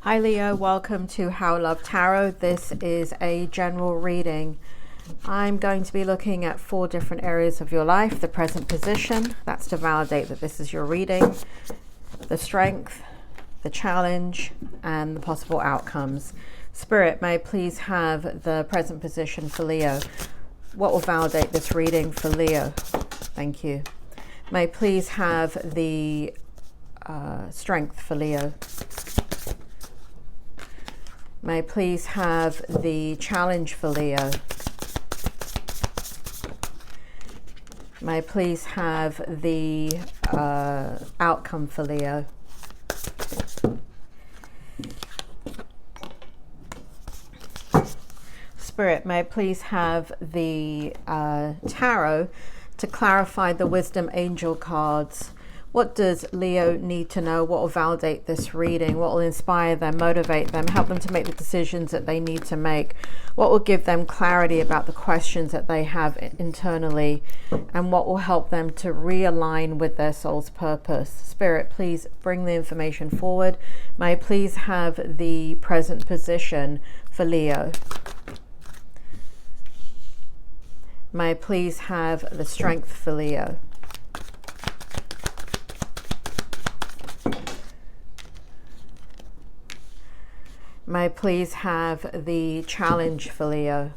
Hi Leo, welcome to How Love Tarot. This is a general reading. I'm going to be looking at 4 different areas of your life. The present position, that's to validate that this is your reading. The strength, the challenge, and the possible outcomes. Spirit, may I please have the present position for Leo. What will validate this reading for Leo? Thank you. May I please have the strength for Leo. May I please have the challenge for Leo. May I please have the outcome for Leo. Spirit, may I please have the tarot to clarify the wisdom angel cards. What does Leo need to know? What will validate this reading? What will inspire them, motivate them, help them to make the decisions that they need to make? What will give them clarity about the questions that they have internally? And what will help them to realign with their soul's purpose? Spirit, please bring the information forward. May I please have the present position for Leo? May I please have the strength for Leo? May I please have the challenge for Leo?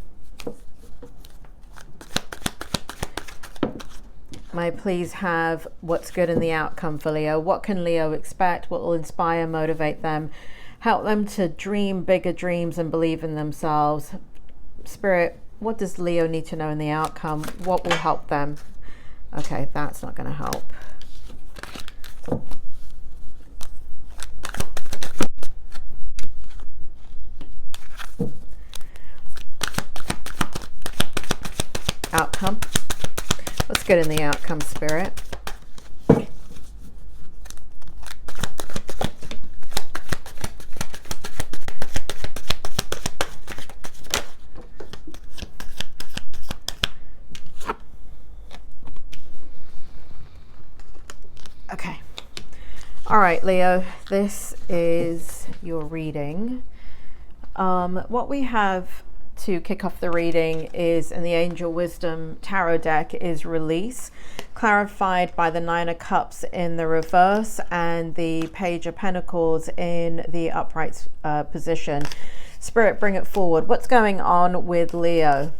May I please have what's good in the outcome for Leo? What can Leo expect? What will inspire, motivate them, help them to dream bigger dreams and believe in themselves? Spirit, what does Leo need to know in the outcome? What will help them? Okay, that's not going to help. Outcome. What's good in the outcome, Spirit? Okay. All right, Leo, this is your reading. What we have to kick off the reading is in the Angel Wisdom Tarot deck is release, clarified by the 9 of Cups in the reverse and the Page of Pentacles in the upright position. Spirit, bring it forward. What's going on with Leo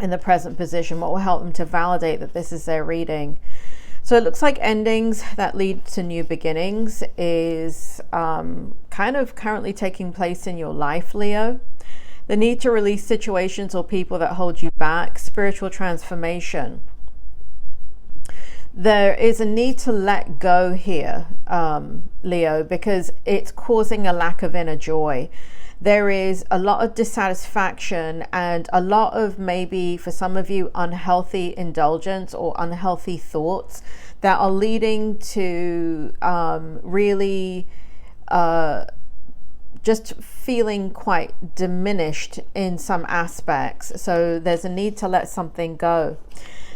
in the present position? What will help them to validate that this is their reading? So it looks like endings that lead to new beginnings is kind of currently taking place in your life, Leo. The need to release situations or people that hold you back, spiritual transformation. There is a need to let go here, Leo, because it's causing a lack of inner joy. There is a lot of dissatisfaction and a lot of, maybe for some of you, unhealthy indulgence or unhealthy thoughts that are leading to really just feeling quite diminished in some aspects. So there's a need to let something go.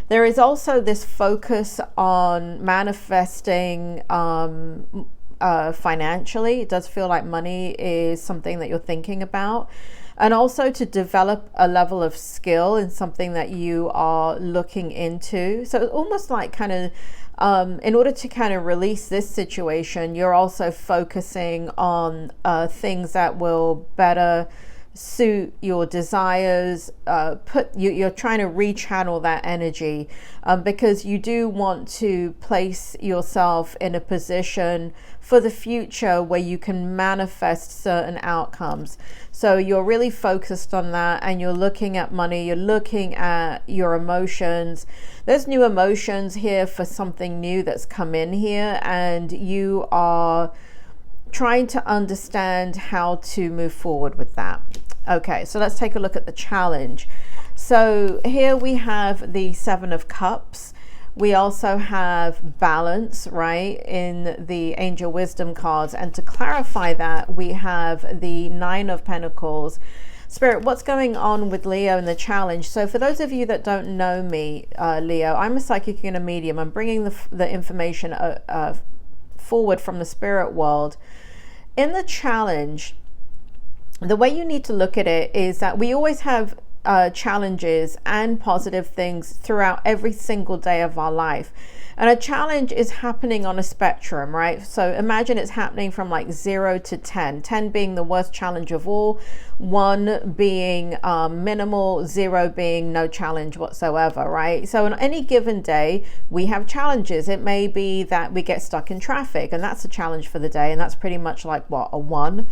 There is also this focus on manifesting financially. It does feel like money is something that you're thinking about, and also to develop a level of skill in something that you are looking into. So it's almost like kind of in order to kind of release this situation, you're also focusing on things that will better suit your desires. You're trying to rechannel that energy because you do want to place yourself in a position for the future where you can manifest certain outcomes. So you're really focused on that, and you're looking at money, you're looking at your emotions. There's new emotions here for something new that's come in here, and you are trying to understand how to move forward with that. Okay, so let's take a look at the challenge. So here we have the 7 of Cups. We also have balance, right, in the Angel Wisdom cards. And to clarify that, we have the 9 of Pentacles. Spirit, what's going on with Leo in the challenge? So for those of you that don't know me, Leo, I'm a psychic and a medium. I'm bringing the information forward from the spirit world. in the challenge, the way you need to look at it is that we always have challenges and positive things throughout every single day of our life. And a challenge is happening on a spectrum, right? So imagine it's happening from like 0 to 10, 10 being the worst challenge of all, 1 being minimal, 0 being no challenge whatsoever, right? So on any given day, we have challenges. It may be that we get stuck in traffic, and that's a challenge for the day. And that's pretty much like what, a 1.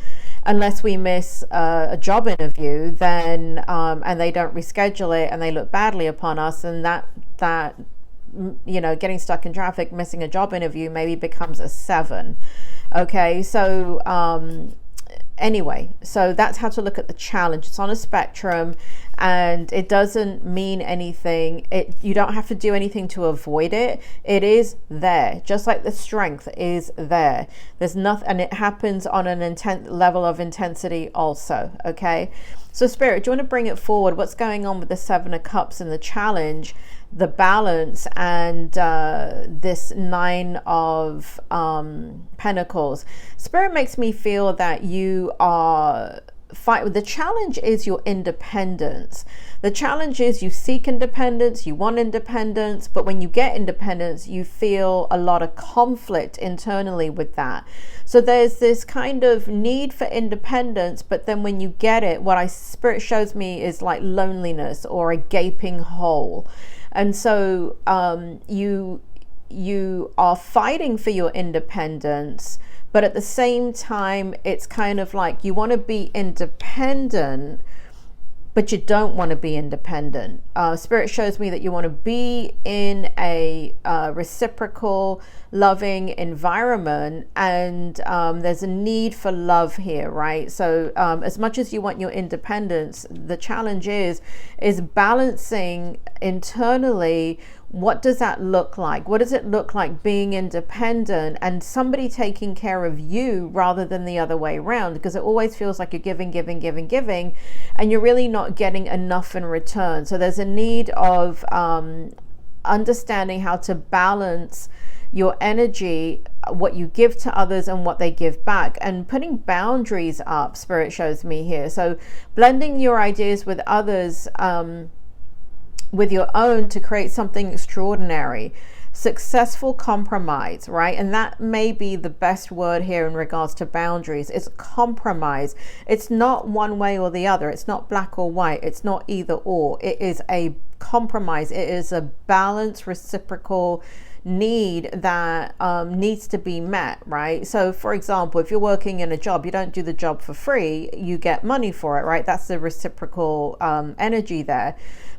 Unless we miss a job interview, then and they don't reschedule it and they look badly upon us, and that getting stuck in traffic, missing a job interview maybe becomes a 7. Okay, so anyway, so that's how to look at the challenge. It's on a spectrum, and it doesn't mean anything. You don't have to do anything to avoid it. It is there, just like the strength is there. There's nothing, and it happens on an intense level of intensity also. Okay, so Spirit, do you want to bring it forward? What's going on with the 7 of Cups and the challenge, the balance, and this 9 of Pentacles? Spirit makes me feel that you are the challenge is your independence. The challenge is you seek independence, you want independence, but when you get independence, you feel a lot of conflict internally with that. So there's this kind of need for independence, but then when you get it, what Spirit shows me is like loneliness or a gaping hole. And so you are fighting for your independence, but at the same time, it's kind of like you want to be independent, but you don't want to be independent. Spirit shows me that you want to be in a reciprocal, loving environment, and there's a need for love here, right? So as much as you want your independence, the challenge is balancing internally. What does that look like? What does it look like being independent and somebody taking care of you rather than the other way around? Because it always feels like you're giving, and you're really not getting enough in return. So there's a need of understanding how to balance your energy, what you give to others and what they give back, and putting boundaries up, Spirit shows me here. So blending your ideas with others, with your own, to create something extraordinary. Successful compromise, right? And that may be the best word here in regards to boundaries. It's compromise. It's not one way or the other. It's not black or white. It's not either or. It is a compromise. It is a balanced, reciprocal need that needs to be met, right? So for example, if you're working in a job, you don't do the job for free, you get money for it, right? That's the reciprocal energy there.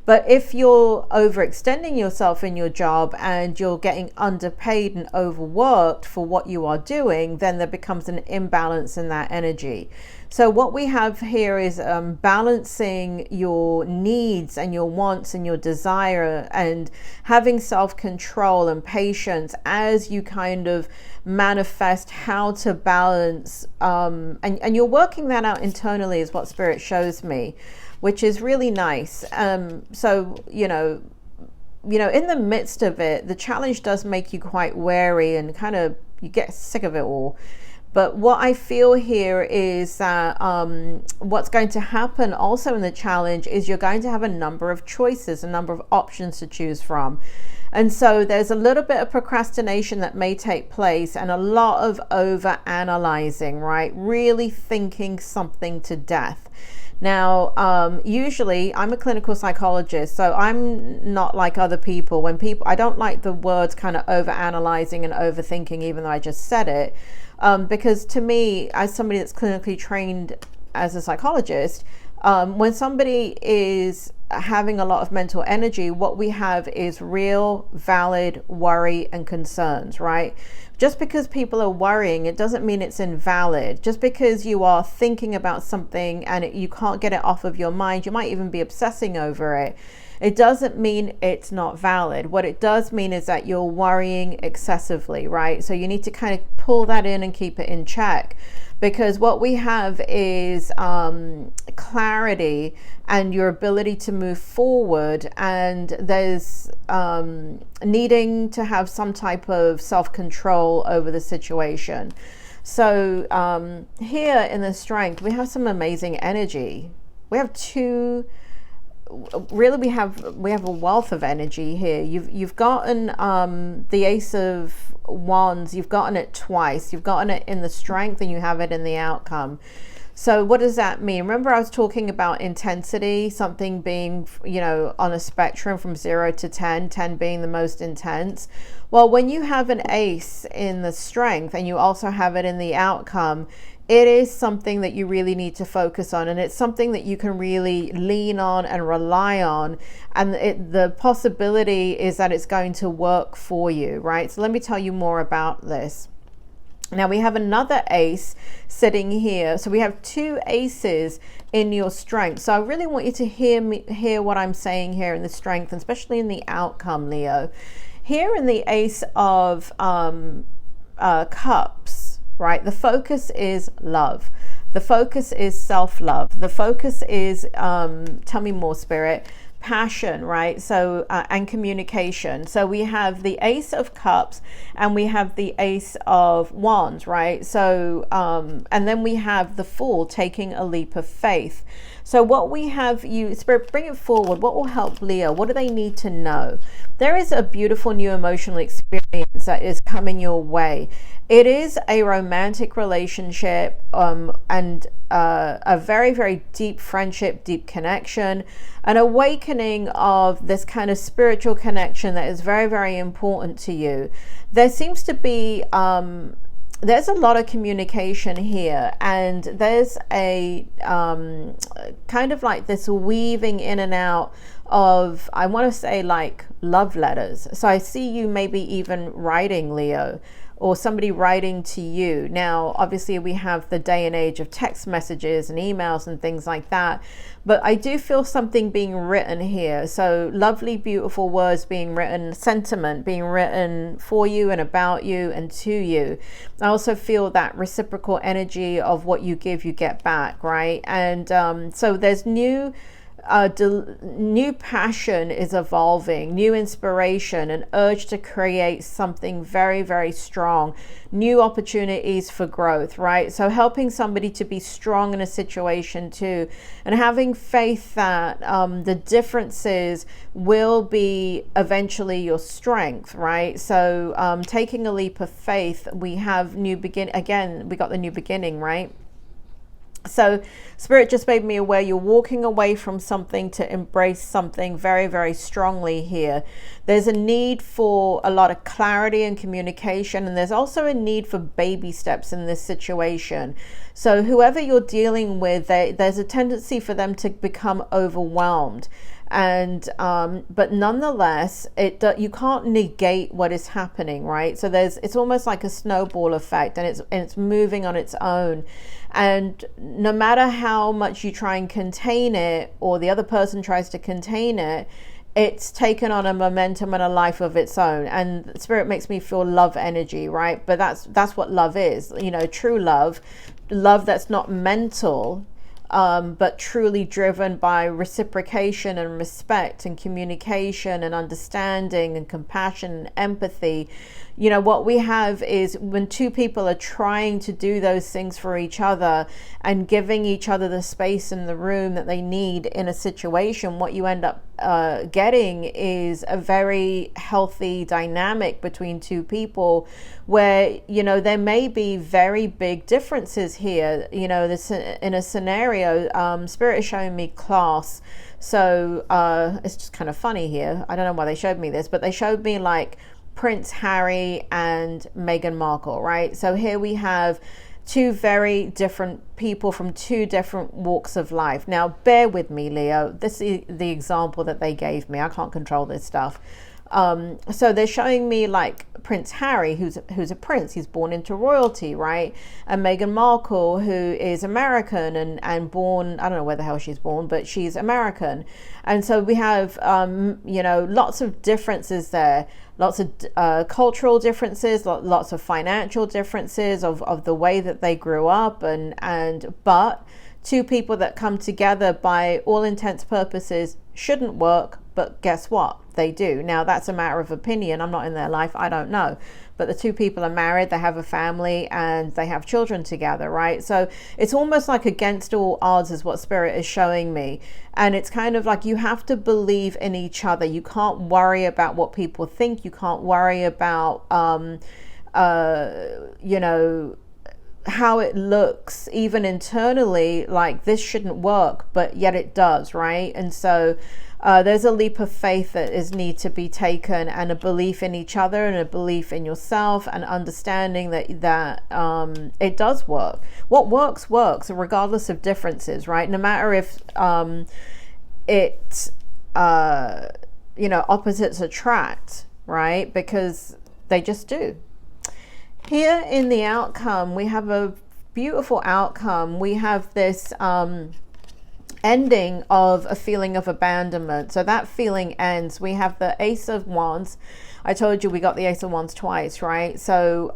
But if you're overextending yourself in your job and you're getting underpaid and overworked for what you are doing, then there becomes an imbalance in that energy. So what we have here is balancing your needs and your wants and your desire, and having self-control and patience as you kind of manifest how to balance, and you're working that out internally is what Spirit shows me, which is really nice. So you know, in the midst of it, the challenge does make you quite wary and kind of you get sick of it all. But what I feel here is that what's going to happen also in the challenge is you're going to have a number of choices, a number of options to choose from. And so there's a little bit of procrastination that may take place, and a lot of over-analyzing, right? Really thinking something to death. Now, usually I'm a clinical psychologist, so I'm not like other people. I don't like the words kind of over-analyzing and overthinking, even though I just said it. Because to me, as somebody that's clinically trained as a psychologist, when somebody is having a lot of mental energy, what we have is real, valid worry and concerns, right? Just because people are worrying, it doesn't mean it's invalid. Just because you are thinking about something and you can't get it off of your mind, you might even be obsessing over it. It doesn't mean it's not valid. What it does mean is that you're worrying excessively, right? So you need to kind of pull that in and keep it in check, because what we have is clarity and your ability to move forward, and there's needing to have some type of self-control over the situation. So here in the strength, we have some amazing energy. We have two. Really, we have a wealth of energy here. You've gotten the Ace of Wands. You've gotten it twice. You've gotten it in the strength, and you have it in the outcome. So what does that mean? Remember, I was talking about intensity, something being, you know, on a spectrum from 0 to 10, 10 being the most intense. Well, when you have an ace in the strength and you also have it in the outcome, it is something that you really need to focus on, and it's something that you can really lean on and rely on, and the possibility is that it's going to work for you, right? So let me tell you more about this. Now we have another ace sitting here. So we have two aces in your strength. So I really want you to hear what I'm saying here in the strength, and especially in the outcome, Leo. Here in the Ace of Cups, right? The focus is love. The focus is self-love. The focus is, tell me more, Spirit, passion, right? So and communication. So we have the Ace of Cups and we have the Ace of Wands, right? So and then we have the Fool, taking a leap of faith. So what we have, you Spirit, bring it forward. What will help Leo? What do they need to know? There is a beautiful new emotional experience that is coming your way. It is a romantic relationship and a very, very deep friendship, deep connection, an awakening of this kind of spiritual connection that is very, very important to you. There seems to be there's a lot of communication here, and there's a kind of like this weaving in and out of, I want to say, like love letters. So I see you maybe even writing, Leo, or somebody writing to you. Now, obviously we have the day and age of text messages and emails and things like that, but I do feel something being written here. So lovely, beautiful words being written, sentiment being written for you and about you and to you. I also feel that reciprocal energy of what you give, you get back, right? And so there's new passion is evolving, new inspiration, an urge to create something very, very strong, new opportunities for growth, right? So helping somebody to be strong in a situation too, and having faith that the differences will be eventually your strength, right? So taking a leap of faith, we have new begin again, we got the new beginning, right? So Spirit just made me aware you're walking away from something to embrace something very, very strongly here. There's a need for a lot of clarity and communication, and there's also a need for baby steps in this situation. So whoever you're dealing with, there's a tendency for them to become overwhelmed. And but nonetheless, you can't negate what is happening, right? So it's almost like a snowball effect, and it's moving on its own. And no matter how much you try and contain it, or the other person tries to contain it, it's taken on a momentum and a life of its own. And Spirit makes me feel love energy, right? But that's what love is, you know, true love that's not mental, but truly driven by reciprocation and respect and communication and understanding and compassion and empathy. You know, what we have is when two people are trying to do those things for each other and giving each other the space in the room that they need in a situation, what you end up getting is a very healthy dynamic between two people where, you know, there may be very big differences here. You know, this in a scenario, Spirit is showing me class. So it's just kind of funny here. I don't know why they showed me this, but they showed me like Prince Harry and Meghan Markle, right? So here we have two very different people from two different walks of life. Now, bear with me, Leo. This is the example that they gave me. I can't control this stuff. So they're showing me like Prince Harry, who's a prince. He's born into royalty, right? And Meghan Markle, who is American and born, I don't know where the hell she's born, but she's American. And so we have, you know, lots of differences there. Lots of cultural differences, lots of financial differences of the way that they grew up, but two people that come together by all intents purposes shouldn't work, but guess what? They do. Now, that's a matter of opinion. I'm not in their life. I don't know. But the two people are married, they have a family, and they have children together, right? So it's almost like against all odds is what Spirit is showing me. And it's kind of like you have to believe in each other. You can't worry about what people think. You can't worry about, you know, how it looks even internally, like this shouldn't work, but yet it does, right? And so there's a leap of faith that is need to be taken, and a belief in each other, and a belief in yourself, and understanding that it does work. What works regardless of differences, right? No matter if you know, opposites attract, right? Because they just do. Here in the outcome, we have a beautiful outcome. We have this ending of a feeling of abandonment. So that feeling ends. We have the Ace of Wands. I told you we got the Ace of Wands twice, right? So,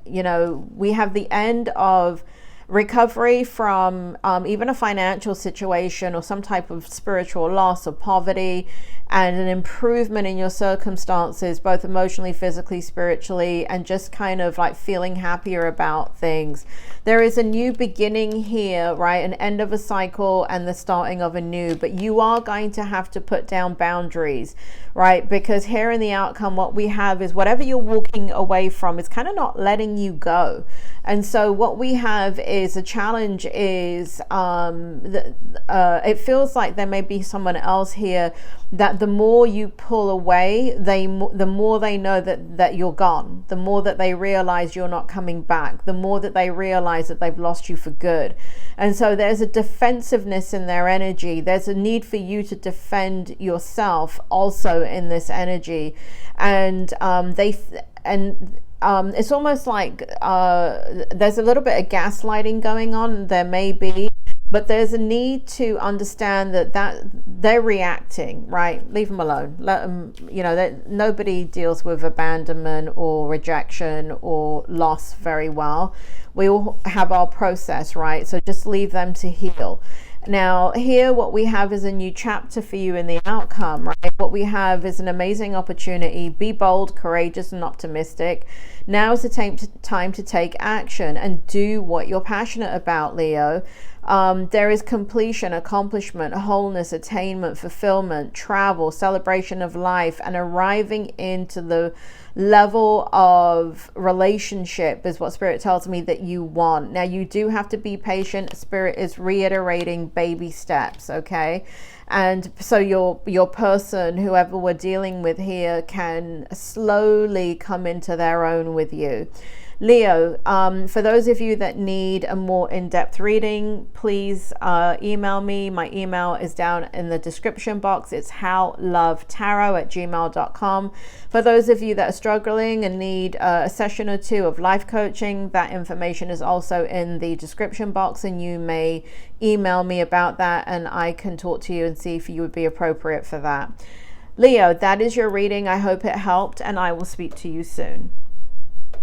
you know, we have the end of recovery from even a financial situation or some type of spiritual loss or poverty, and an improvement in your circumstances, both emotionally, physically, spiritually, and just kind of like feeling happier about things. There is a new beginning here, right? An end of a cycle and the starting of a new, but you are going to have to put down boundaries, right? Because here in the outcome, what we have is whatever you're walking away from is kind of not letting you go. And so what we have is a challenge is it feels like there may be someone else here that the more you pull away, the more they know that you're gone, the more that they realize you're not coming back, the more that they realize that they've lost you for good. And so there's a defensiveness in their energy. There's a need for you to defend yourself also in this energy. And it's almost like there's a little bit of gaslighting going on. There may be, but there's a need to understand that they're reacting, right? Leave them alone. Let them, you know, that nobody deals with abandonment or rejection or loss very well. We all have our process, right? So just leave them to heal. Now, here what we have is a new chapter for you in the outcome, right? What we have is an amazing opportunity. Be bold, courageous, and optimistic. Now is the time to take action and do what you're passionate about, Leo. There is completion, accomplishment, wholeness, attainment, fulfillment, travel, celebration of life, and arriving into the level of relationship is what Spirit tells me that you want. Now, you do have to be patient. Spirit is reiterating baby steps, okay? And so your person, whoever we're dealing with here, can slowly come into their own with you. Leo, for those of you that need a more in-depth reading, please email me. My email is down in the description box. It's howlovetarot@gmail.com. For those of you that are struggling and need a session or two of life coaching, that information is also in the description box, and you may email me about that and I can talk to you and see if you would be appropriate for that. Leo, that is your reading. I hope it helped, and I will speak to you soon.